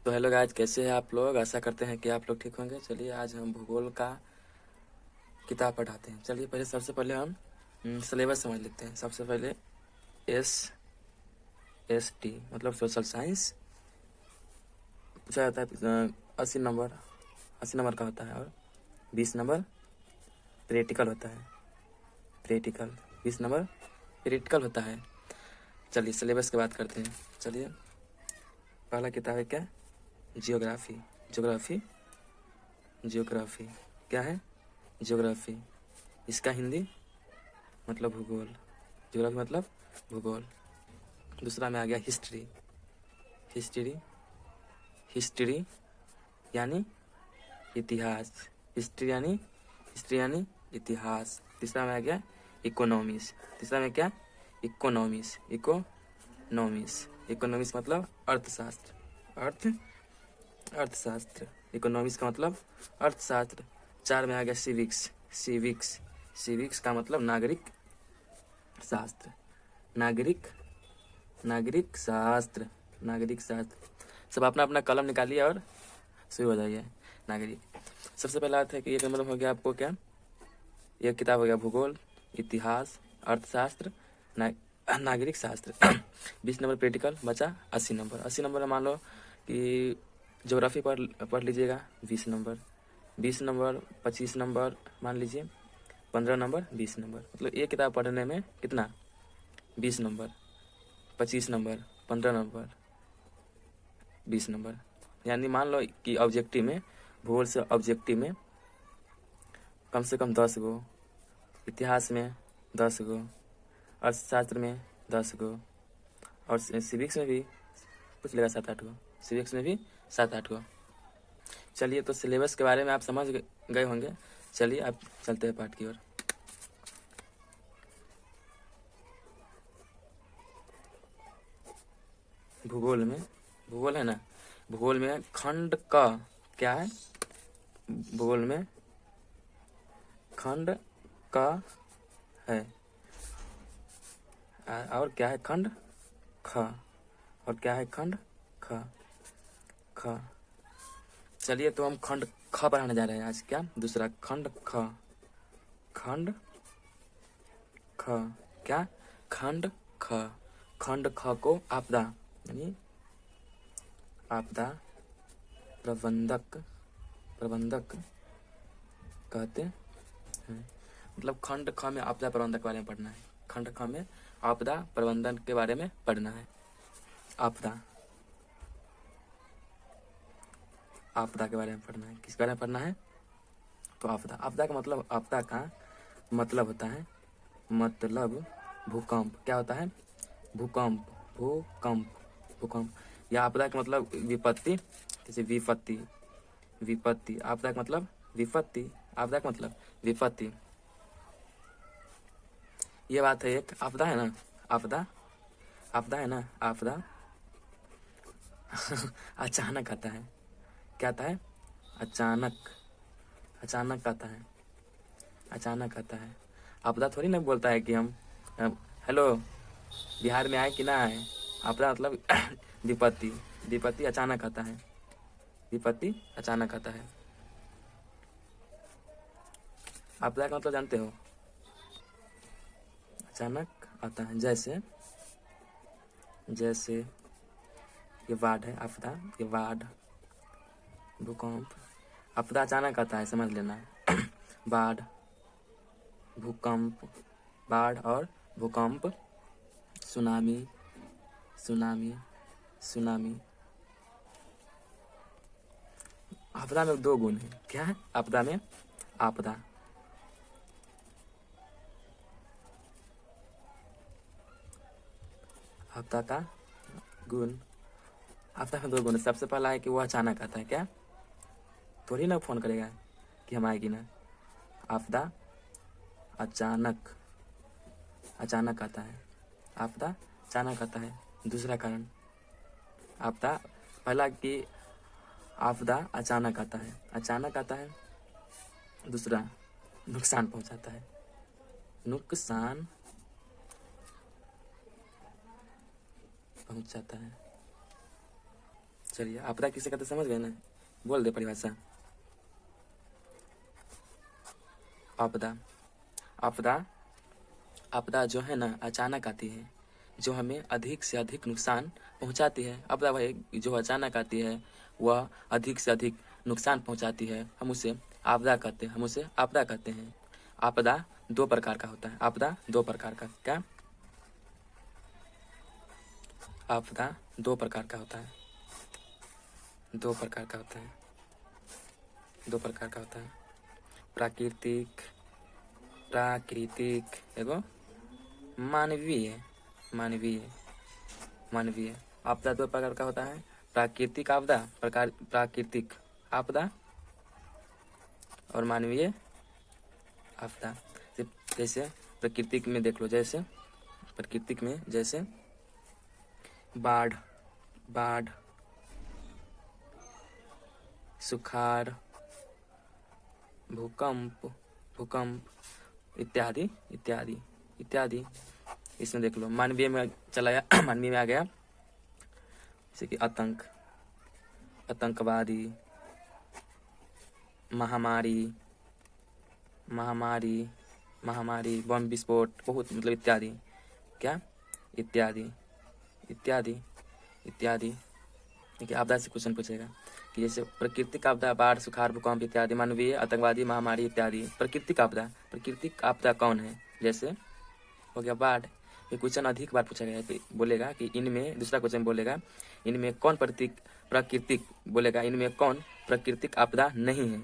तो hello guys, कैसे हैं आप लोग। आशा करते हैं कि आप लोग ठीक होंगे। चलिए आज हम भूगोल का किताब पढ़ाते हैं। चलिए सबसे पहले हम सिलेबस समझ लेते हैं। सबसे पहले SST मतलब सोशल साइंस पूछा जाता है। 80 नंबर का होता है और 20 नंबर प्रैक्टिकल होता है। 20 नंबर प्रैक्टिकल होता है। चलिए सिलेबस की बात करते हैं। चलिए पहला किताब है क्या, ज्योग्राफी क्या है, ज्योग्राफी। इसका हिंदी मतलब भूगोल, ज्योग्राफी मतलब भूगोल। दूसरा में आ गया हिस्ट्री यानी इतिहास। हिस्ट्री यानी इतिहास। तीसरा में आ गया इकोनॉमिक्स। इकोनॉमिक्स मतलब अर्थशास्त्र। इकोनॉमिक्स का मतलब अर्थशास्त्र। 4 में आ गया सिविक्स का मतलब नागरिक शास्त्र। सब अपना अपना कलम निकालिए और शुरू हो जाइए। नागरिक सबसे पहला आता है कि ये मतलब हो गया आपको क्या, यह किताब हो गया भूगोल, इतिहास, अर्थशास्त्र, नागरिक शास्त्र। 20 नंबर प्रैक्टिकल बचा 80 नंबर मान लो कि ज्योग्राफी पढ़ लीजिएगा 20 नंबर, 25 नंबर मान लीजिए, 15 नंबर 20 नंबर। मतलब एक किताब पढ़ने में कितना, 20 नंबर, 25 नंबर, 15 नंबर, 20 नंबर। यानी मान लो कि ऑब्जेक्टिव में, भूगोल से ऑब्जेक्टिव में कम से कम 10 गो, इतिहास में 10 गो, अर्थशास्त्र में 10 गो, और सिविक्स में भी पूछ लेगा 7-8 गो, सिविक्स में भी 7-8 गो। चलिए तो सिलेबस के बारे में आप समझ गए होंगे। चलिए अब चलते हैं पाठ की ओर। भूगोल है ना, भूगोल में खंड का क्या है, भूगोल में खंड का है, और क्या है खंड ख, और क्या है खंड ख। चलिए तो हम खंड ख पढ़ाने जा रहे हैं आज। क्या दूसरा खंड ख क्या, खंड ख को आपदा यानी आपदा प्रबंधक कहते हैं। मतलब खंड ख में आपदा प्रबंधक के बारे में पढ़ना है। खंड ख में आपदा प्रबंधन के बारे में पढ़ना है। आपदा के बारे में पढ़ना है। किस बारे में पढ़ना है, तो आपदा का मतलब, आपदा का मतलब होता है, मतलब भूकंप। क्या होता है, भूकंप या आपदा का मतलब विपत्ति, जैसे विपत्ति। आपदा का मतलब विपत्ति। ये बात है। एक आपदा है ना, आपदा अचानक आता है। क्या आता है, अचानक आता है। आपदा थोड़ी ना बोलता है कि हम हेलो बिहार में आए कि ना आए। आपदा मतलब विपत्ति अचानक आता है। आपदा का मतलब जानते हो, अचानक आता है। जैसे ये बाढ़ है, आपदा, ये बाढ़, भूकंप। आपदा अचानक आता है, समझ लेना। बाढ़ और भूकंप, सुनामी। आपदा में 2 गुण है। क्या है आपदा में, आपदा का गुण। आपदा में 2 गुण है। सबसे पहला है कि वो अचानक आता है। क्या, थोड़ी ना फोन करेगा कि हम आए कि ना। आपदा अचानक आता है। आपदा अचानक आता है। दूसरा कारण, आपदा पहला कि आपदा अचानक आता है। दूसरा, नुकसान पहुंचाता है। चलिए, आपदा किसे कहते समझ गए ना? बोल दे परिभाषा। आपदा, आपदा, आपदा जो है ना अचानक आती है, जो हमें अधिक से अधिक नुकसान पहुंचाती है। आपदा वह जो अचानक आती है वह अधिक से अधिक नुकसान पहुंचाती है, हम उसे आपदा कहते हैं, हम उसे आपदा कहते हैं। आपदा दो प्रकार का होता है, आपदा दो प्रकार का। क्या? आपदा दो प्रकार का होता है, दो प्रकार का होता है, दो प्रकार का होता है। प्राकृतिक, प्राकृतिक एगो मानवीय, मानवीय, मानवीय। आपदा दो प्रकार का होता है, प्राकृतिक आपदा, प्राकृतिक आपदा और मानवीय आपदा। जैसे प्राकृतिक में देख लो, जैसे प्राकृतिक में जैसे बाढ़, बाढ़, सुखाड़, भूकंप, भूकंप इत्यादि इत्यादि इत्यादि। इसमें देख लो मानवीय में चला गया, मानवीय में आ गया जैसे कि आतंक, आतंकवादी, महामारी, महामारी, महामारी, बम विस्फोट, बहुत मतलब इत्यादि। क्या? इत्यादि इत्यादि इत्यादि। देखिए आपदा से क्वेश्चन पूछेगा कि जैसे प्राकृतिक आपदा बाढ़, सुखाड़, भूकंप इत्यादि, मानवीय, आतंकवादी, महामारी इत्यादि। प्राकृतिक आपदा, प्राकृतिक आपदा कौन है? जैसे हो गया बाढ़। ये क्वेश्चन अधिक बार पूछा गया है, बोलेगा कि इनमें, दूसरा क्वेश्चन बोलेगा इनमें कौन प्राकृतिक, बोलेगा इनमें कौन प्राकृतिक आपदा नहीं है।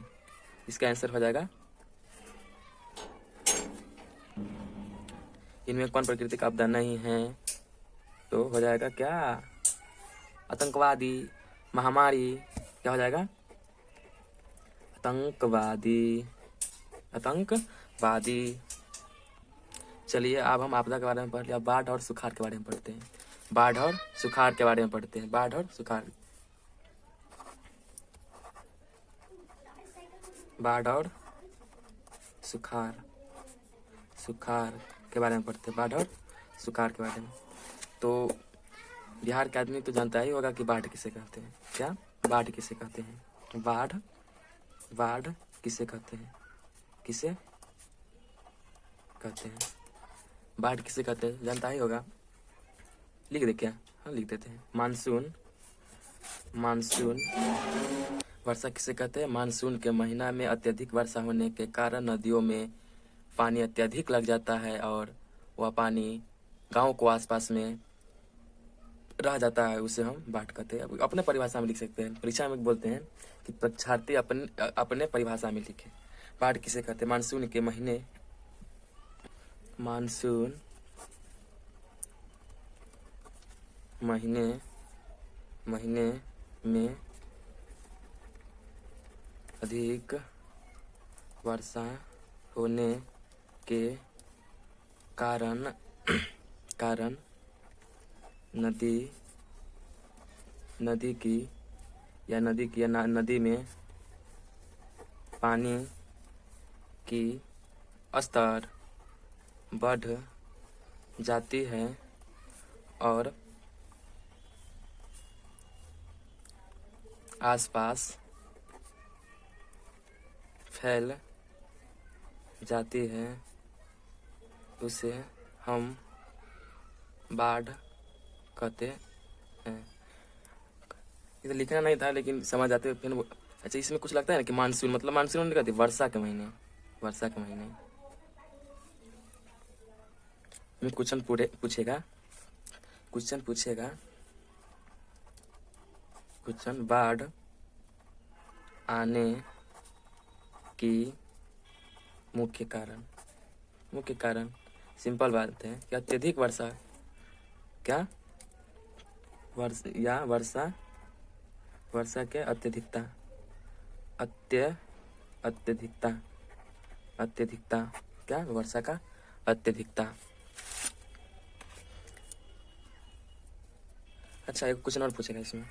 इसका आंसर हो जाएगा, इनमें कौन प्राकृतिक आपदा नहीं है, तो हो जाएगा क्या? आतंकवादी, महामारी। क्या हो जाएगा? आतंकवादी, आतंकवादी। चलिए अब हम आपदा के बारे में पढ़ लिया, बाढ़ और सुखाड़ के बारे में पढ़ते हैं। बाढ़ और सुखाड़ के बारे में पढ़ते हैं, बाढ़ और सुखाड़, बाढ़ और सुखाड़, सुखाड़ के बारे में पढ़ते हैं, बाढ़ और सुखाड़ के बारे में। तो बिहार के आदमी तो जानता ही होगा कि बाढ़ किसे कहते हैं। क्या? बाढ़ किसे कहते हैं? बाढ़, बाढ़ किसे कहते हैं? किसे कहते हैं? बाढ़ किसे कहते हैं जानता ही होगा, लिख दे क्या? हाँ लिख देते हैं। Monsoon, monsoon. वर्षा किसे कहते हैं? मानसून के महीना में अत्यधिक वर्षा होने के कारण नदियों में पानी अत्यधिक लग जाता है और वह पानी गांव को आसपास में रह जाता है, उसे हम बाढ़ कहते हैं। अपने परिभाषा में लिख सकते हैं, परीक्षा में बोलते हैं कि परीक्षार्थी अपने परिभाषा में लिखे। बाढ़ किसे कहते हैं? मानसून के महीने, मानसून महीने, महीने में अधिक वर्षा होने के कारण कारण नदी में पानी की स्तर बढ़ जाती है और आसपास फैल जाती है, उसे हम बाढ़ कहते हैं। इसे लिखना नहीं था लेकिन समझ आते हैं फिर। अच्छा, इसमें कुछ लगता है ना कि मानसून मतलब मानसून नहीं कहते, वर्षा के महीने, वर्षा के महीने में क्वेश्चन पूछेगा, क्वेश्चन पूछेगा, क्वेश्चन बाढ़ आने की मुख्य कारण, मुख्य कारण सिंपल बात है कि अत्यधिक वर्षा, क्या? वर्षा, वर्षा के अत्यधिकता, अत्यधिकता, अत्यधिकता। क्या? वर्षा का अत्यधिकता। अच्छा, एक क्वेश्चन और पूछेगा इसमें।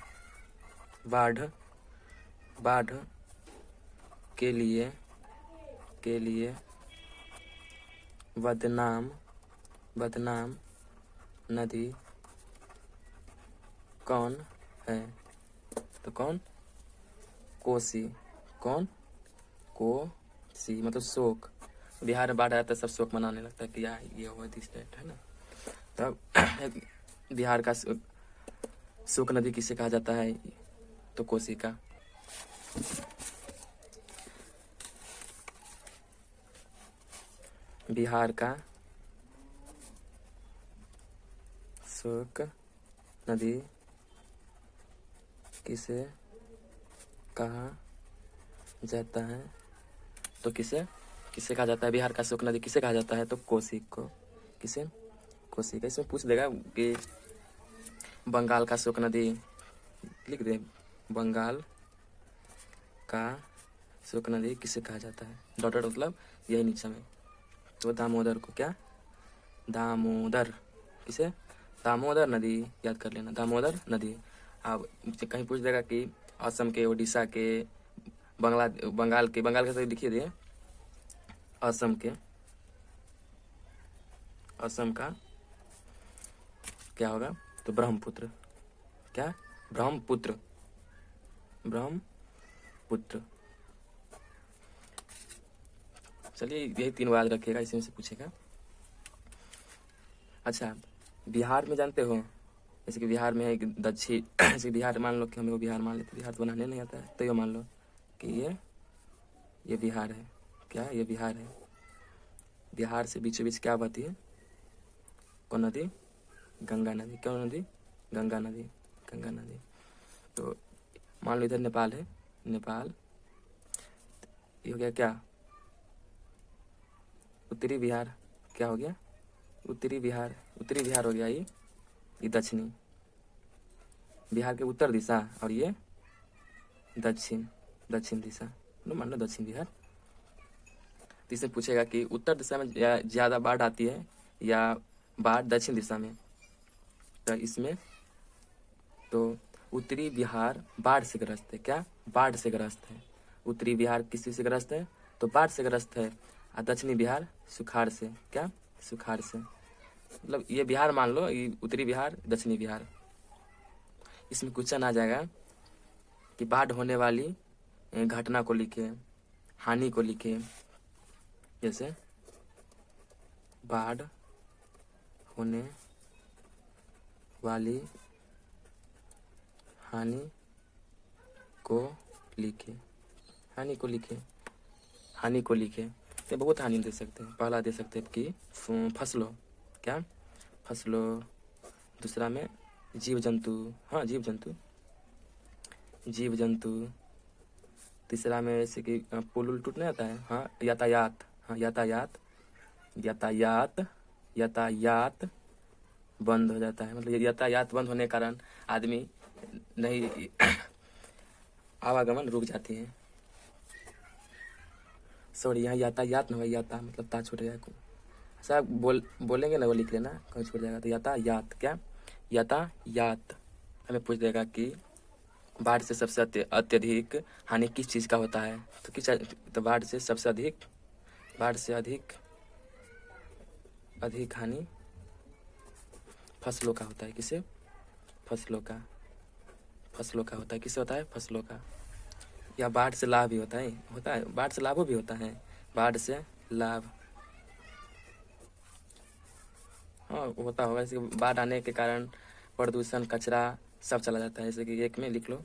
बाढ़, बाढ़ के लिए बदनाम नदी कौन है? तो कौन? कोसी। कौन? कोसी मतलब शोक। बिहार में बाढ़ आता है सब शोक मनाने लगता है कि यार ये हुआ दिस डेट, है ना। तब बिहार का शोक नदी किसे कहा जाता है? तो कोसी का। बिहार का शोक नदी किसे कहा जाता है? तो किसे कहा जाता है? बिहार का शोक नदी किसे कहा जाता है? तो कोसी को। किसे? कोसी का। इसमें पूछ देगा कि बंगाल का शोक नदी लिख दे, बंगाल का शोक नदी किसे कहा जाता है? डॉटेड मतलब यही नीचे में। तो दामोदर को। क्या? दामोदर। किसे? दामोदर नदी। याद कर लेना, दामोदर नदी। अब कहीं पूछ देगा कि असम के, उड़ीसा के, बंगाल के तो लिखिए दिए। असम का क्या होगा? तो ब्रह्मपुत्र। क्या? ब्रह्मपुत्र। चलिए यही 3 बात रखिएगा, इसी में से पूछेगा। अच्छा, बिहार में जानते हो, जैसे कि बिहार में है कि दक्षिण जैसे बिहार मान लो कि हमें वो बिहार मान लेते, बिहार तो बनाने नहीं आता है, तो ये मान लो कि ये बिहार है। क्या? ये बिहार है। बिहार से बीचों बीच क्या बहती है? कौन नदी? गंगा नदी। कौन नदी? गंगा नदी। तो मान लो इधर नेपाल है, नेपाल। ये हो गया क्या? उत्तरी बिहार। क्या हो गया? उत्तरी बिहार हो गया ये दक्षिणी। बिहार के उत्तर दिशा और ये दक्षिण दिशा, मान लो दक्षिण बिहार। तो इससे पूछेगा कि उत्तर दिशा में ज़्यादा बाढ़ आती है या बाढ़ दक्षिण दिशा में? तो इसमें तो उत्तरी बिहार बाढ़ से ग्रस्त है। क्या? बाढ़ से ग्रस्त है। उत्तरी बिहार किस चीज से ग्रस्त है? तो बाढ़ से ग्रस्त है। और दक्षिणी बिहार सुखाड़ से। क्या? सुखाड़ से। मतलब ये बिहार मान लो, ये उत्तरी बिहार, दक्षिणी बिहार। इसमें क्वेश्चन आ जाएगा कि बाढ़ होने वाली घटना को लिखे, हानि को लिखे। जैसे बाढ़ होने वाली हानि को लिखे। तो बहुत हानि दे सकते हैं। पहला दे सकते हैं कि फसलों। क्या? फसलों। दूसरा में जीव जंतु। हाँ, जीव जंतु। तीसरा में जैसे कि पुल टूट नहीं आता है। हाँ, यातायात। हाँ, यातायात बंद हो जाता है। मतलब यातायात बंद होने के कारण आदमी नहीं आवागमन रुक जाती है। सॉरी, यहाँ यातायात न हो, याता मतलब ता छूट जाएगा। ऐसा बोलेंगे ना, वो लिख लेना, कहीं छूट जाएगा। तो यातायात। क्या? यातायात। हमें पूछ देगा कि बाढ़ से सबसे अत्यधिक हानि किस चीज़ का होता है? तो बाढ़ से सबसे अधिक हानि फसलों का होता है। किसे? फसलों का होता है। किससे होता है? फसलों का। या बाढ़ से लाभ भी होता है। बाढ़ से लाभ भी होता है। बाढ़ से लाभ, हाँ होता होगा। जैसे बाढ़ आने के कारण प्रदूषण, कचरा सब चला जाता है। जैसे कि एक में लिख लो,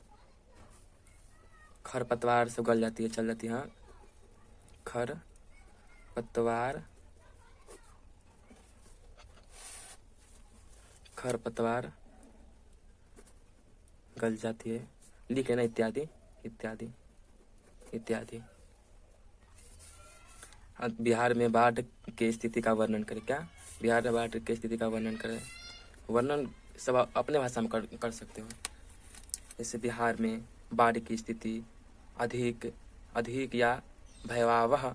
खरपतवार सब गल जाती है, चल जाती है। हाँ, खरपतवार गल जाती है, लिख लेना, इत्यादि। बिहार में बाढ़ की स्थिति का वर्णन करें। क्या? बिहार में बाढ़ की स्थिति का वर्णन करें। वर्णन सब अपने भाषा में कर सकते हो। जैसे बिहार में बाढ़ की स्थिति अधिक या भयावह।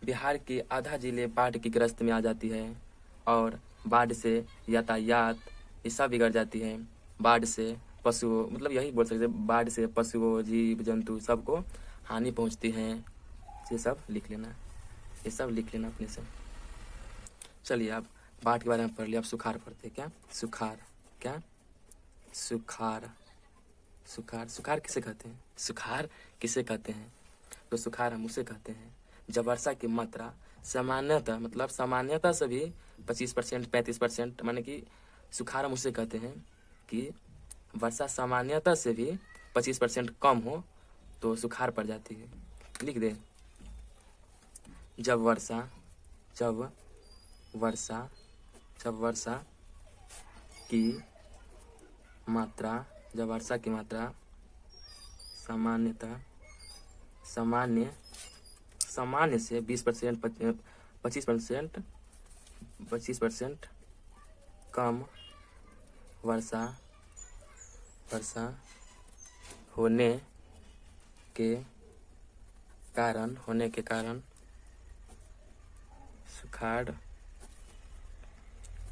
बिहार के आधा जिले बाढ़ की ग्रस्त में आ जाती है और बाढ़ से यातायात ये सब बिगड़ जाती है। बाढ़ से पशुओं, मतलब यही बोल सकते हैं, बाढ़ से पशुओं, जीव जंतु सबको हानि पहुंचती है। ये सब लिख लेना, अपने से। चलिए, आप बाढ़ के बारे में पढ़ लिया, अब सुखाड़ पढ़ते हैं। क्या? सुखाड़। क्या? सुखाड़। सुखाड़, सुखाड़ किसे कहते हैं? सुखाड़ किसे कहते हैं? तो सुखाड़ हम उसे कहते हैं जब वर्षा की मात्रा सामान्यतः, मतलब सामान्यतः से भी 25%, 35%, माने कि सुखाड़ हम उसे कहते हैं कि वर्षा सामान्यतः से भी 25% कम हो तो सुखाड़ पड़ जाती है। लिख दे, जब वर्षा जब वर्षा जब वर्षा की मात्रा जब वर्षा की मात्रा सामान्यतः सामान्य से 20%, 25% कम वर्षा होने के कारण सुखाड़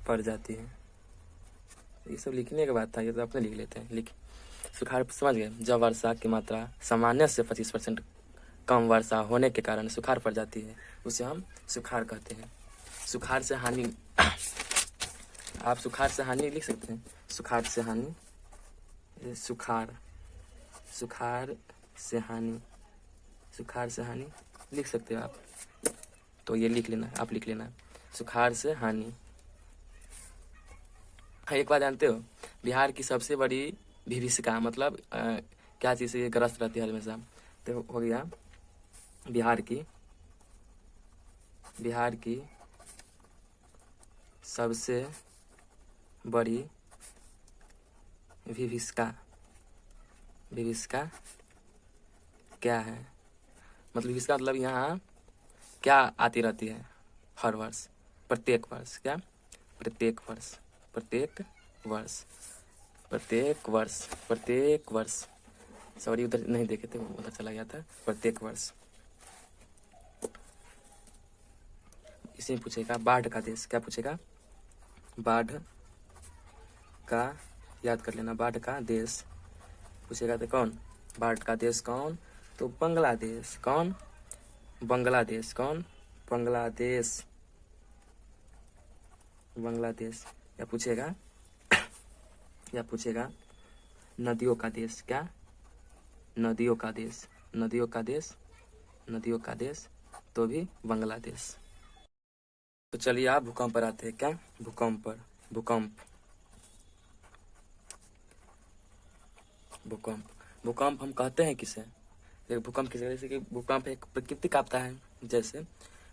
पड़ जाती है। ये सब लिखने के बाद था, ये तो अपने लिख लेते हैं। लिख, सुखाड़ समझ गए? जब वर्षा की मात्रा सामान्य से 25% कम वर्षा होने के कारण सुखाड़ पड़ जाती है, उसे हम सुखाड़ कहते हैं। सुखाड़ से हानि आप सुखाड़ से हानि लिख सकते हैं। सुखाड़ से हानि, सुखाड़ से हानि लिख सकते हो आप। तो ये लिख लेना, आप लिख लेना, सुखाड़ से हानि। एक बात जानते हो, बिहार की सबसे बड़ी विभीषिका मतलब क्या चीज़ से ये ग्रस्त रहती है हमेशा? तो हो गया बिहार की सबसे बड़ी विभीषिका क्या है? मतलब विभीषिका मतलब यहाँ क्या आती रहती है हर वर्ष, प्रत्येक वर्ष? क्या? प्रत्येक वर्ष। सॉरी, उधर नहीं देखे थे, उधर चला गया था। प्रत्येक वर्ष। इसी में पूछेगा बाढ़ का देश। क्या पूछेगा? बाढ़ का, याद कर लेना, बाढ़ का देश पूछेगा तो कौन? बाढ़ का देश कौन? तो बांग्लादेश। कौन? बांग्लादेश। कौन? बांग्लादेश। या पूछेगा नदियों का देश। क्या? नदियों का देश तो भी बांग्लादेश। तो चलिए आप भूकंप पर आते हैं। क्या? भूकंप हम कहते हैं किसे? भूकंप किसे? जैसे कि भूकंप एक प्राकृतिक आपदा है। जैसे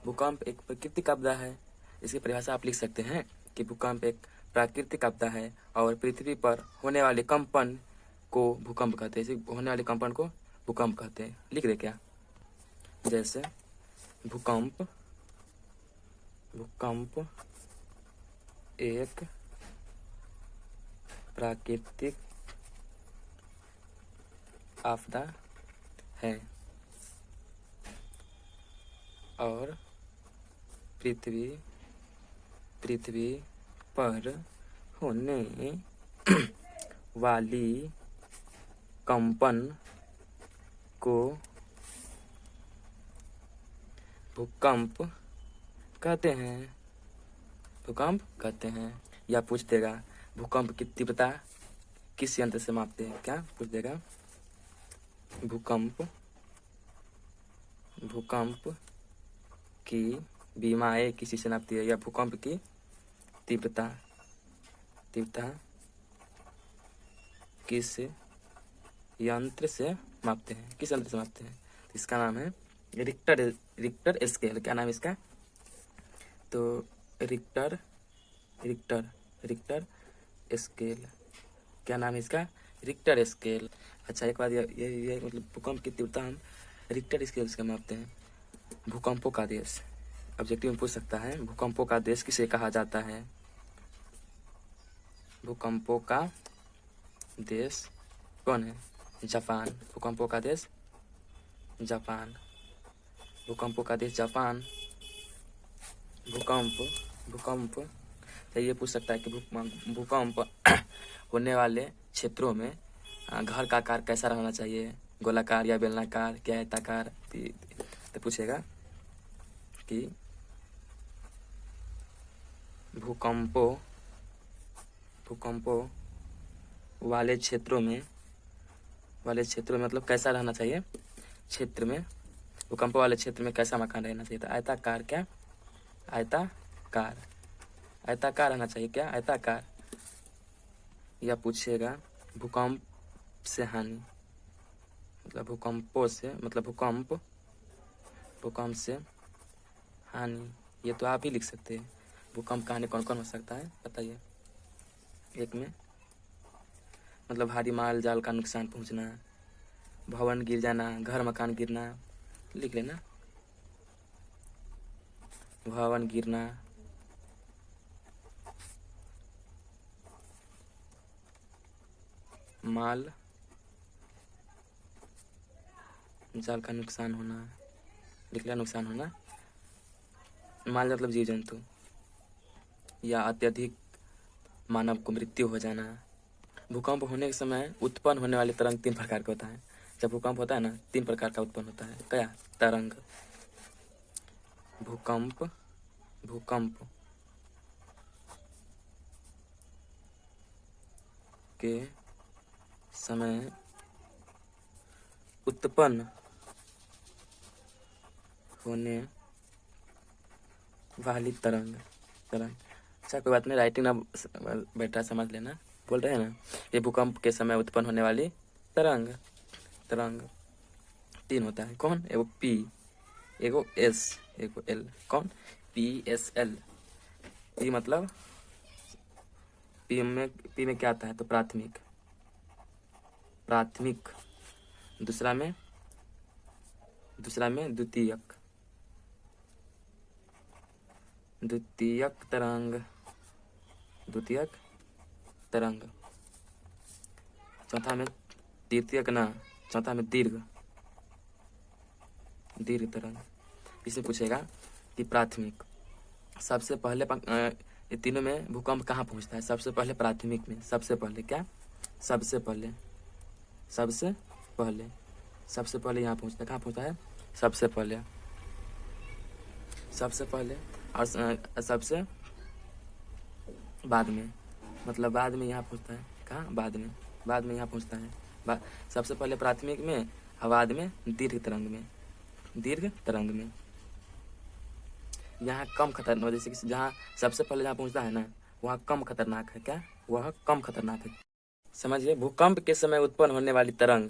भूकंप एक प्राकृतिक आपदा है, इसकी परिभाषा आप लिख सकते हैं कि भूकंप एक प्राकृतिक आपदा है और पृथ्वी पर होने वाले कंपन को भूकंप कहते हैं। जैसे होने वाले कंपन को भूकंप कहते हैं। लिख दे क्या? जैसे भूकंप एक प्राकृतिक आपदा है और पृथ्वी पर होने वाली कंपन को भूकंप कहते हैं। या पूछ देगा भूकंप की तीव्रता किस यंत्र से मापते हैं? क्या पूछ देगा? भूकंप की बीमाएं किसी से नापती है, या भूकंप की तीव्रता किस यंत्र से मापते हैं? इसका नाम है रिक्टर स्केल। क्या नाम है इसका? तो रिक्टर स्केल। क्या नाम है इसका? Richter scale. अच्छा, एक बात ये मतलब भूकंप की तीव्रता हम रिक्टर स्केल से मापते हैं। भूकंपों का देश, ऑब्जेक्टिव में पूछ सकता है, भूकंपों का देश किसे कहा जाता है? भूकंपों का देश कौन है? जापान। भूकंपों का देश जापान। भूकंप तो ये पूछ सकता है कि भूकंप होने वाले क्षेत्रों में घर का आकार कैसा रहना चाहिए? गोलाकार या बेलनाकार, क्या आयताकार? तो पूछेगा कि भूकंपों वाले क्षेत्रों में वाले क्षेत्र में मतलब कैसा रहना चाहिए, क्षेत्र में, भूकंप वाले क्षेत्र में कैसा मकान रहना चाहिए? तो आयताकार, क्या आयताकार, आयताकार रहना चाहिए, क्या आयताकार। या पूछेगा भूकंप से हानि, मतलब भूकंपों से, मतलब भूकंप से हानि, ये तो आप ही लिख सकते हैं। भूकंप का हानि कौन कौन हो सकता है बताइए। एक में मतलब भारी माल जाल का नुकसान पहुंचना, भवन गिर जाना, घर मकान गिरना, लिख लेना, भवन गिरना, माल जाल का नुकसान होना, लिख लिया, नुकसान होना, माल मतलब जीव जंतु, या अत्यधिक मानव को मृत्यु हो जाना। भूकंप होने के समय उत्पन्न होने वाले तरंग 3 प्रकार का होता है। जब भूकंप होता है ना, 3 प्रकार का उत्पन्न होता है, क्या तरंग। भूकंप के समय उत्पन्न होने वाली तरंग। अच्छा कोई बात नहीं, राइटिंग ना बेटा समझ लेना, बोल रहे हैं ना, ये भूकंप के समय उत्पन्न होने वाली तरंग 3 होता है। कौन? एगो पी, एगो एस, एगो एल। कौन? PSL। पी मतलब पी में क्या आता है? तो प्राथमिक, दूसरा में द्वितीयक तरंग, चौथा में तृतीयक ना, चौथा में दीर्घ तरंग। इसे पूछेगा कि प्राथमिक, सबसे पहले ये तीनों में भूकंप कहाँ पहुंचता है? सबसे पहले प्राथमिक में, सबसे पहले क्या, सबसे पहले यहाँ पहुंचता है। कहाँ पहुंचता है? सबसे पहले, और सबसे बाद में, मतलब बाद में यहाँ पहुंचता है। कहाँ? बाद में यहाँ पहुंचता है। सबसे पहले प्राथमिक में और बाद में दीर्घ तरंग में। यहाँ कम खतरनाक, जैसे कि जहाँ सबसे पहले जहाँ पहुंचता है ना, वहाँ कम खतरनाक है। क्या? वह कम खतरनाक है। समझिए, भूकंप के समय उत्पन्न होने वाली तरंग,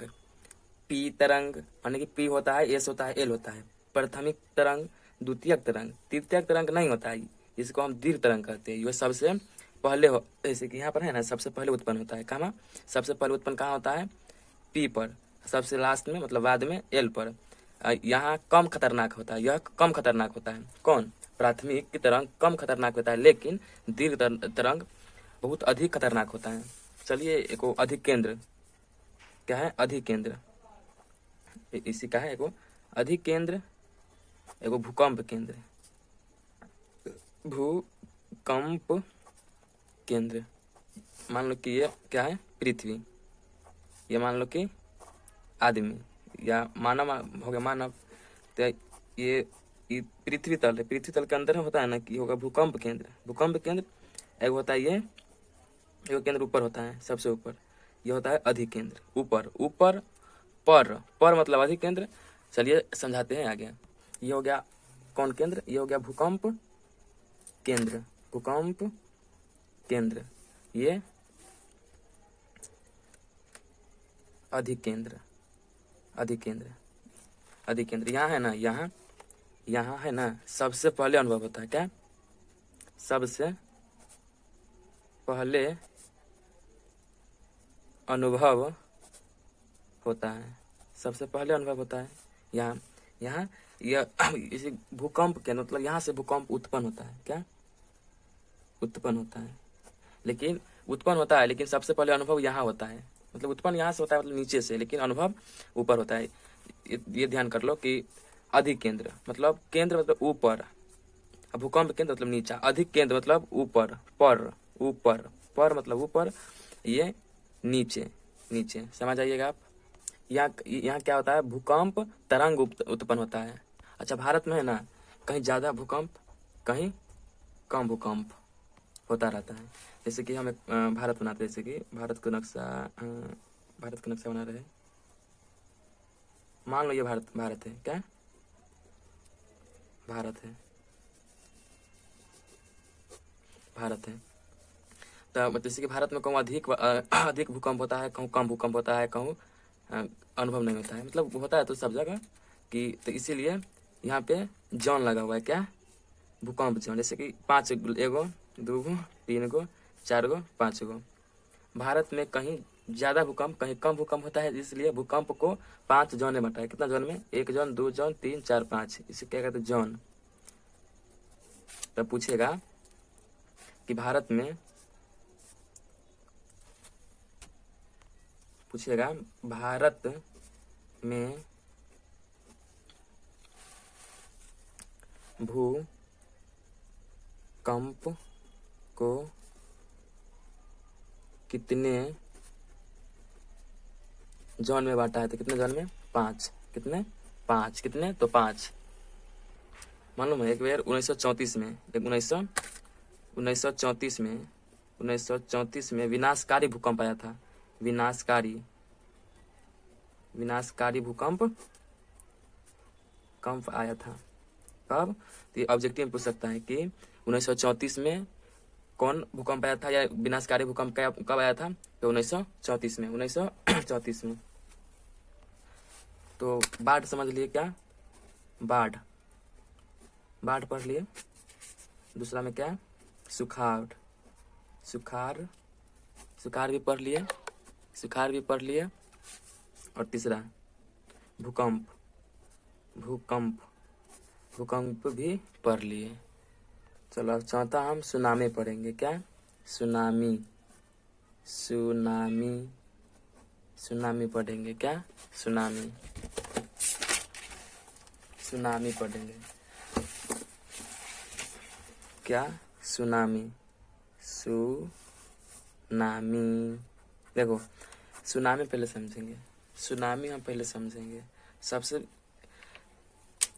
पी तरंग, यानी कि पी होता है, एस होता है, एल होता है। प्राथमिक तरंग, द्वितीयक तरंग, तृतीयक तरंग नहीं होता है, जिसको हम दीर्घ तरंग कहते हैं। यह सबसे पहले हो, जैसे कि यहाँ पर है ना, सबसे पहले उत्पन्न होता है। कहाँ? सबसे पहले उत्पन्न कहाँ होता है? पी पर, सबसे लास्ट में मतलब बाद में एल पर। यहाँ कम खतरनाक होता है, यह कम खतरनाक होता है। कौन? प्राथमिक की तरंग कम खतरनाक होता है, लेकिन दीर्घ तरंग बहुत अधिक खतरनाक होता है। चलिए, एक अधिक केंद्र, क्या है? अधिक केंद्र, इसी का है एगो अधिक केंद्र, एगो भूकंप केंद्र। भूकंप केंद्र, मान लो कि ये क्या है? पृथ्वी। ये मान लो कि आदमी या मानव हो गया, मानव। तो ये पृथ्वी तल है, पृथ्वी तल के अंदर होता है ना कि होगा भूकंप केंद्र। एक होता है ये, एक केंद्र ऊपर होता है, सबसे ऊपर। ये होता है अधिक केंद्र, ऊपर पर मतलब अधिक केंद्र। चलिए समझाते हैं आगे। ये हो गया कौन केंद्र? ये हो गया भूकंप केंद्र। ये अधिक केंद्र। यहाँ है ना, यहाँ है ना, सबसे पहले अनुभव होता है। क्या? सबसे पहले अनुभव होता है, सबसे पहले अनुभव होता है। यहाँ इसी भूकंप के मतलब यहाँ से भूकंप उत्पन्न होता है। क्या? उत्पन्न होता है, लेकिन सबसे पहले अनुभव यहाँ होता है। मतलब उत्पन्न यहाँ से होता है, मतलब नीचे से, लेकिन अनुभव ऊपर होता है। ये ध्यान कर लो कि अधिक केंद्र मतलब ऊपर, भूकंप केंद्र मतलब नीचा, अधिक केंद्र मतलब ऊपर, पर मतलब ऊपर, ये नीचे। समझ आइएगा आप। यहाँ क्या होता है? भूकंप तरंग उत्पन्न होता है। अच्छा, भारत में है ना, कहीं ज्यादा भूकंप, कहीं कम भूकंप होता रहता है। जैसे कि हम एक भारत बनाते हैं, जैसे कि भारत का नक्शा बना रहे हैं। मान लो ये भारत है, क्या भारत है, भारत है। तो जैसे कि भारत में कहूँ अधिक भूकंप होता है, कहूँ कम भूकंप होता है, कहूँ अनुभव नहीं होता है, मतलब होता है तो सब जगह कि, तो इसीलिए यहाँ पे जॉन लगा हुआ है, क्या भूकंप जॉन। जैसे कि 5 एगो 2 गो 3 गो 4 गो 5 गो। भारत में कहीं ज़्यादा भूकंप कहीं कम भूकंप होता है, इसलिए भूकंप को 5 जोन में बांटा है। कितना जोन में? 1 जोन 2 जोन 3 4 5, इसे क्या कहते हैं? जोन। तब पूछेगा कि भारत में, पूछेगा भारत में भूकंप को कितने जोन में बांटा है? तो कितने जोन में? 5। कितने? 5। कितने? तो 5। मालूम है एक बार 1934 में, 1934 में विनाशकारी भूकंप आया था। विनाशकारी भूकंप आया था। कब? तो ये ऑब्जेक्टिव में पूछ सकता है कि 1934 में कौन भूकंप आया था, या विनाशकारी भूकंप कब आया था? तो 1934 में, 1934 में। तो बाढ़ समझ लिए, क्या बाढ़ पढ़ लिए। दूसरा में क्या? सुखाड़ भी पढ़ लिए। और तीसरा भूकंप भी पढ़ लिए। चलो अब चौथा हम सुनामी पढ़ेंगे। क्या? सुनामी पढ़ेंगे। क्या? सुनामी पढ़ेंगे। क्या? सुनामी। देखो सुनामी पहले समझेंगे। हम पहले समझेंगे। सबसे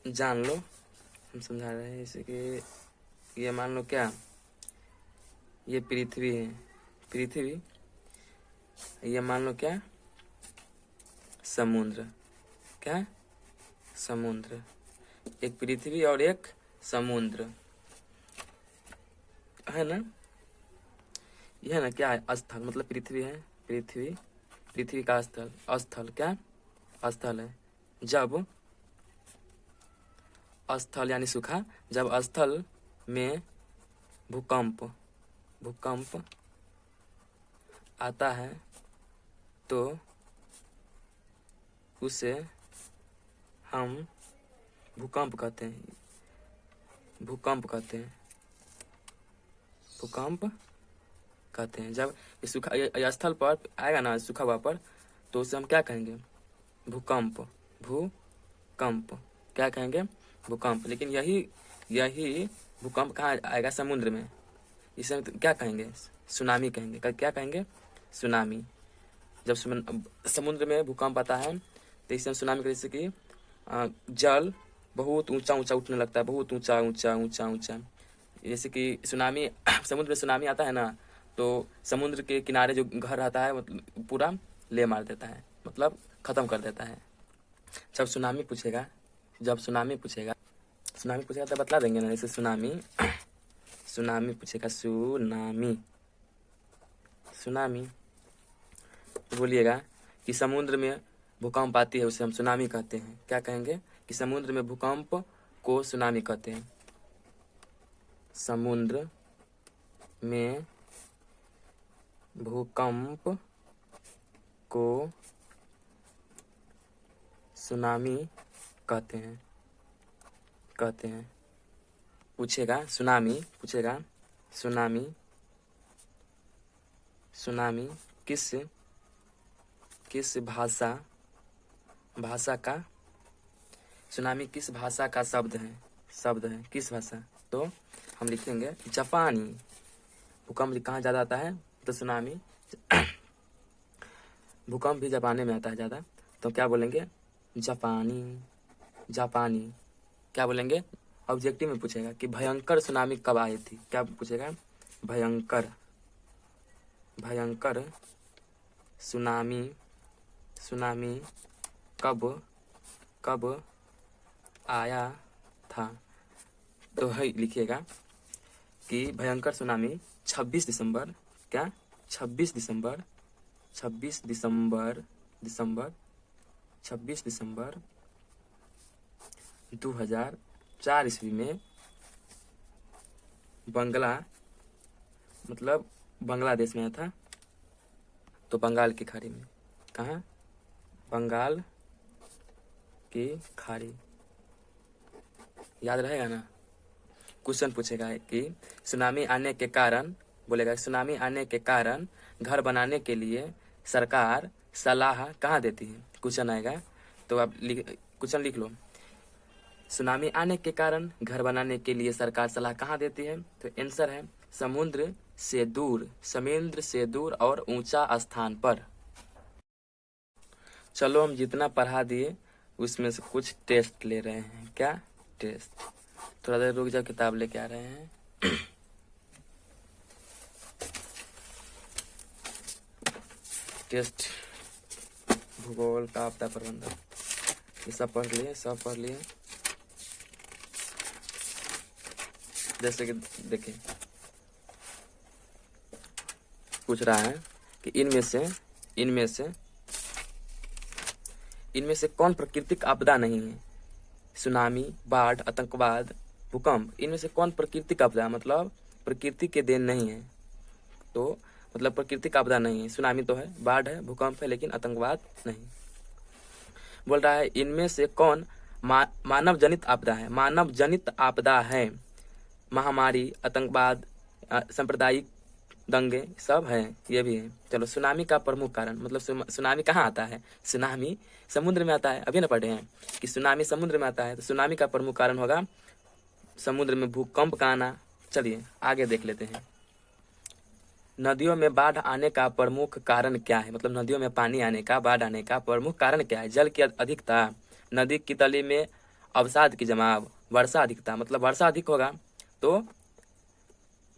जान लो, हम समझा रहे हैं। जैसे कि ये मान लो, क्या ये पृथ्वी है, ये मान लो क्या समुद्र। क्या? समुद्र। एक पृथ्वी और एक समुद्र है ना। यह है ना, क्या है? स्थल, मतलब पृथ्वी है, पृथ्वी का स्थल क्या? स्थल है। जब स्थल यानी सूखा, जब स्थल में भूकंप आता है तो उसे हम भूकंप कहते हैं। जब इस सूखा स्थल पर आएगा ना, सूखा हुआ पर, तो उसे हम क्या कहेंगे? भूकंप। क्या कहेंगे? भूकंप। लेकिन यही भूकंप कहाँ आएगा? समुद्र में। इसे हम क्या कहेंगे? सुनामी कहेंगे। क्या कहेंगे? सुनामी। जब समुद्र में भूकंप आता है तो इसे हम सुनामी कहते हैं। कि जल बहुत ऊंचा उठने लगता है, बहुत ऊंचा। जैसे कि सुनामी, समुद्र में सुनामी आता है ना, तो समुद्र के किनारे जो घर रहता है मतलब पूरा ले मार देता है, मतलब खत्म कर देता है। जब सुनामी पूछेगा तो बतला देंगे ना। जैसे सुनामी पूछेगा, सुनामी तो बोलिएगा कि समुद्र में भूकंप आती है, उसे हम सुनामी कहते हैं। क्या कहेंगे? कि समुद्र में भूकंप को सुनामी कहते हैं। समुद्र में भूकंप को सुनामी कहते हैं। पूछेगा सुनामी किस भाषा का, सुनामी किस भाषा का शब्द है? किस भाषा? तो हम लिखेंगे जापानी। भूकंप कहाँ ज़्यादा आता है? तो सुनामी भूकंप भी जापानी में आता है ज़्यादा। तो क्या बोलेंगे? जापानी। क्या बोलेंगे? ऑब्जेक्टिव में पूछेगा कि भयंकर सुनामी कब आई थी। क्या पूछेगा? भयंकर सुनामी कब कब आया था? तो है लिखिएगा कि भयंकर सुनामी 26 दिसंबर, क्या 26 दिसंबर 26 दिसंबर 2004 ईस्वी में मतलब बांग्लादेश में आया था। तो बंगाल की खाड़ी में, कहाँ? बंगाल की खाड़ी, याद रहेगा ना। क्वेश्चन पूछेगा कि सुनामी आने के कारण, बोलेगा सुनामी आने के कारण घर बनाने के लिए सरकार सलाह कहाँ देती है? क्वेश्चन आएगा तो आप क्वेश्चन लिख लो। सुनामी आने के कारण घर बनाने के लिए सरकार सलाह कहाँ देती है? तो आंसर है समुद्र से दूर और ऊंचा स्थान पर। चलो हम जितना पढ़ा दिए उसमें से कुछ टेस्ट ले रहे हैं। क्या टेस्ट? थोड़ा देर रुक जाओ, किताब लेके आ रहे हैं। टेस्ट भूगोल का आपदा प्रबंधन, ये सब पढ़ लिए। जैसे कि देखिए पूछ रहा है कि इनमें से कौन प्राकृतिक आपदा नहीं है? सुनामी, बाढ़, आतंकवाद, भूकंप, इनमें से कौन प्राकृतिक आपदा मतलब प्रकृति के देन नहीं है? तो मतलब प्राकृतिक आपदा नहीं है। सुनामी तो है, बाढ़ है, भूकंप है, लेकिन आतंकवाद नहीं। बोल रहा है इनमें से कौन मानव जनित आपदा है? मानव जनित आपदा है महामारी, आतंकवाद, सांप्रदायिक दंगे, सब है, ये भी है। चलो सुनामी का प्रमुख कारण, मतलब सुनामी कहाँ आता है? सुनामी समुद्र में आता है। अभी ना पढ़े हैं कि सुनामी समुद्र में आता है, तो सुनामी का प्रमुख कारण होगा समुद्र में भूकंप का आना। चलिए आगे देख लेते हैं। नदियों में बाढ़ आने का प्रमुख कारण क्या है? मतलब नदियों में पानी आने का, बाढ़ आने का प्रमुख कारण क्या है? जल की अधिकता, नदी की तली में अवसाद की जमाव, वर्षा अधिकता, मतलब वर्षा अधिक होगा तो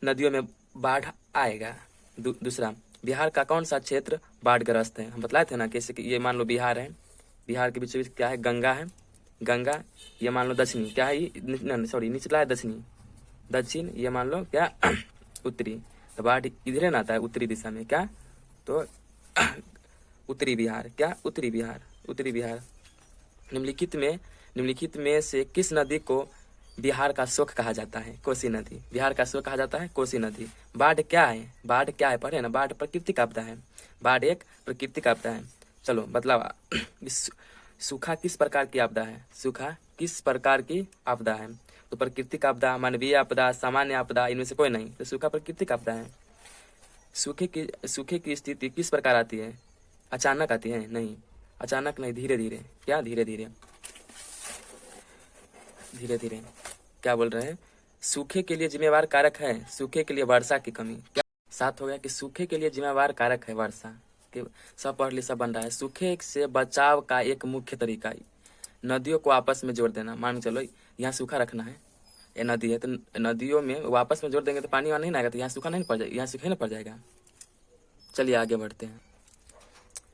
नदियों में बाढ़ आएगा। दूसरा, बिहार का कौन सा क्षेत्र बाढ़ग्रस्त है? हम बतलाए थे ना, कैसे कि ये मान लो बिहार है, बिहार के बीच क्या है? गंगा है, गंगा ये मान लो दक्षिणी, क्या है? सॉरी निचला है दक्षिण, ये मान लो क्या उत्तरी। तो बाढ़ इधर ना आता है उत्तरी दिशा में, क्या? तो उत्तरी बिहार, क्या? उत्तरी बिहार। निम्नलिखित में से किस नदी को बिहार का शोक कहा जाता है? कोसी नदी। बिहार का शोक कहा जाता है कोसी नदी। बाढ़ क्या है? पढ़े ना, बाढ़ प्राकृतिक आपदा है। बाढ़ एक प्राकृतिक आपदा है। चलो बतलावा, सूखा किस प्रकार की आपदा है? सूखा किस प्रकार की आपदा है? तो प्राकृतिक आपदा, मानवीय आपदा, सामान्य आपदा, इनमें से कोई नहीं। तो सूखा प्राकृतिक आपदा है। सूखे की स्थिति किस प्रकार आती है? अचानक आती है? नहीं, अचानक नहीं, धीरे धीरे। क्या? धीरे धीरे। क्या बोल रहे हैं? सूखे के लिए जिम्मेवार कारक है, सूखे के लिए वर्षा की कमी। क्या? साथ हो गया कि सूखे के लिए जिम्मेवार कारक है वर्षा के। सब पढ़ ली, सब बन रहा है। सूखे से बचाव का एक मुख्य तरीका नदियों को आपस में जोड़ देना। मान चलो यहाँ सूखा रखना है, ये नदी है, तो नदियों में वापस में जोड़ देंगे तो पानी वहाँ नहीं आएगा, तो यहाँ सूखा नहीं पड़ जाएगा, यहाँ सूखा नहीं पड़ जाएगा। चलिए आगे बढ़ते हैं।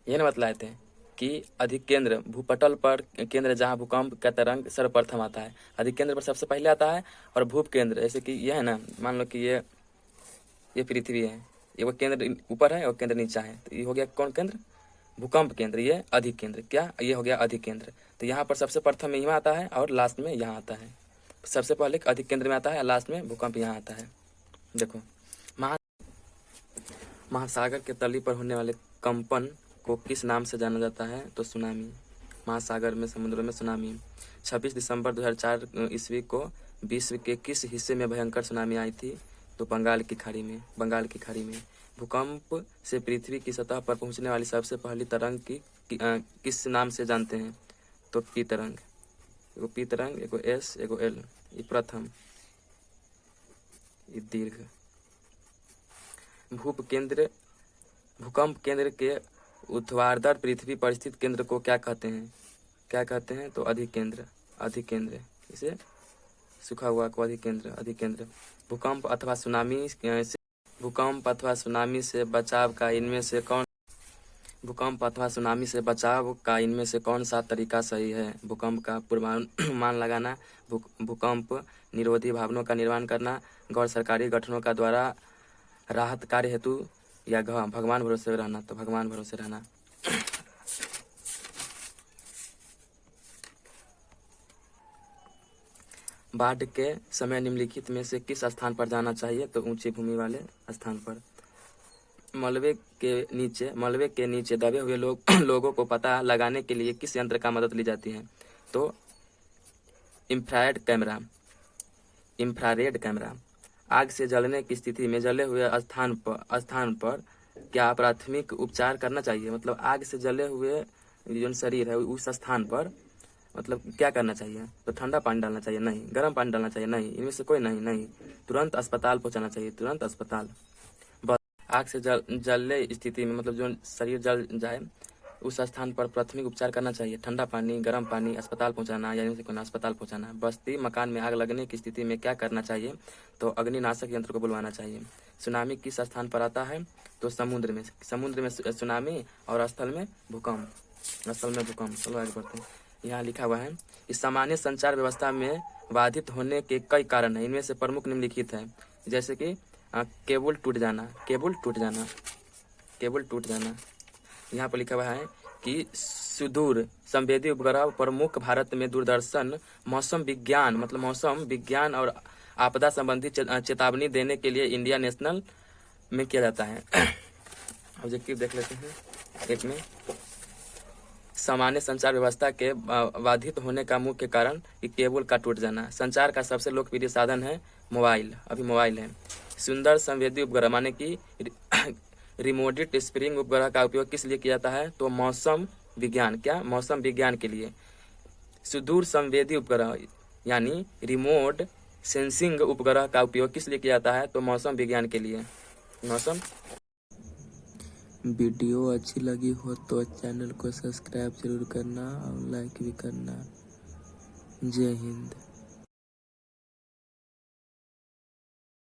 ये ना बतलाए थे कि अधिक केंद्र भूपटल पर केंद्र जहाँ भूकंप का तरंग सर्वप्रथम आता है, अधिक केंद्र पर सबसे पहले आता है। और भूप केंद्र, जैसे कि ये है ना, मान लो कि ये पृथ्वी है, ये वो केंद्र ऊपर है और केंद्र नीचा है, तो ये हो गया कौन केंद्र? भूकंप केंद्र। ये अधिक केंद्र, क्या? ये हो गया अधिक केंद्र। तो यहाँ पर सबसे प्रथम में यहाँ आता है और लास्ट में यहाँ आता है। सबसे पहले अधिक केंद्र में आता है, लास्ट में भूकंप यहाँ आता है। देखो, महासागर के तली पर होने वाले कंपन को किस नाम से जाना जाता है? तो सुनामी। महासागर में, समुद्र में सुनामी। 26 दिसंबर 2004 ईस्वी को विश्व के किस हिस्से में भयंकर सुनामी आई थी? तो बंगाल की खाड़ी में। भूकंप से पृथ्वी की सतह पर पहुंचने वाली सबसे पहली तरंग किस नाम से जानते हैं? तो पी तरंग। एगो पी तरंग, एगो एस, एगो एल। ये प्रथम, ये दीर्घ। भूकंप केंद्र के ऊर्ध्वाधर पृथ्वी पर स्थित केंद्र को क्या कहते हैं? तो अधिक केंद्र। इसे सूखा हुआ को अधिक केंद्र। भूकंप अथवा सुनामी से बचाव का इनमें से कौन भूकंप अथवा सुनामी से बचाव का इनमें से कौन सा तरीका सही है? भूकंप का पूर्वानुमान लगाना, भूकंप निरोधी भवनों का निर्माण करना, गैर सरकारी गठनों का द्वारा राहत कार्य हेतु, या भगवान भरोसे रहना। तो भगवान भरोसे रहना। बाढ़ के समय निम्नलिखित में से किस स्थान पर जाना चाहिए? तो ऊंची भूमि वाले स्थान पर। मलबे के नीचे दबे हुए लोगों को पता लगाने के लिए किस यंत्र का मदद ली जाती है? तो इंफ्रारेड कैमरा। आग से जलने की स्थिति में जले हुए स्थान पर क्या प्राथमिक उपचार करना चाहिए? मतलब आग से जले हुए जो शरीर है उस स्थान पर मतलब क्या करना चाहिए? तो ठंडा पानी डालना चाहिए? नहीं। गर्म पानी डालना चाहिए? नहीं। इनमें से कोई नहीं। तुरंत अस्पताल पहुंचाना चाहिए? तुरंत अस्पताल। बस आग से जलने स्थिति में मतलब जो शरीर जल जाए उस स्थान पर प्राथमिक उपचार करना चाहिए? ठंडा पानी, गर्म पानी, अस्पताल पहुंचाना, या इनमें से कोई अस्पताल पहुंचाना। बस्ती मकान में आग लगने की स्थिति में क्या करना चाहिए? तो अग्निनाशक यंत्र को बुलवाना चाहिए। सुनामी किस स्थान पर आता है? तो समुद्र में सुनामी और स्थल में भूकंप। चलो आगे बढ़ते हैं। यहाँ लिखा हुआ है इस सामान्य संचार व्यवस्था में बाधित होने के कई कारण हैं। इनमें से प्रमुख निम्नलिखित है, जैसे कि केबल टूट जाना। यहाँ पर लिखा हुआ है कि सुदूर संवेदी उपग्रह प्रमुख भारत में दूरदर्शन मौसम विज्ञान और आपदा संबंधी चेतावनी देने के लिए इंडिया नेशनल में किया जाता है। ऑब्जेक्टिव देख लेते हैं। एक में सामान्य संचार व्यवस्था के बाधित होने का मुख्य कारण कि केबल का टूट जाना। संचार का सबसे लोकप्रिय साधन है मोबाइल है। सुंदर संवेदी उपग्रह माने कि रिमोट स्प्रिंग उपग्रह का उपयोग किस लिए किया जाता है? तो मौसम विज्ञान के लिए। सुदूर संवेदी उपग्रह यानी रिमोट सेंसिंग उपग्रह का उपयोग किस लिए किया जाता है? तो मौसम विज्ञान के लिए। वीडियो अच्छी लगी हो तो चैनल को सब्सक्राइब जरूर करना और लाइक भी करना। जय हिंद।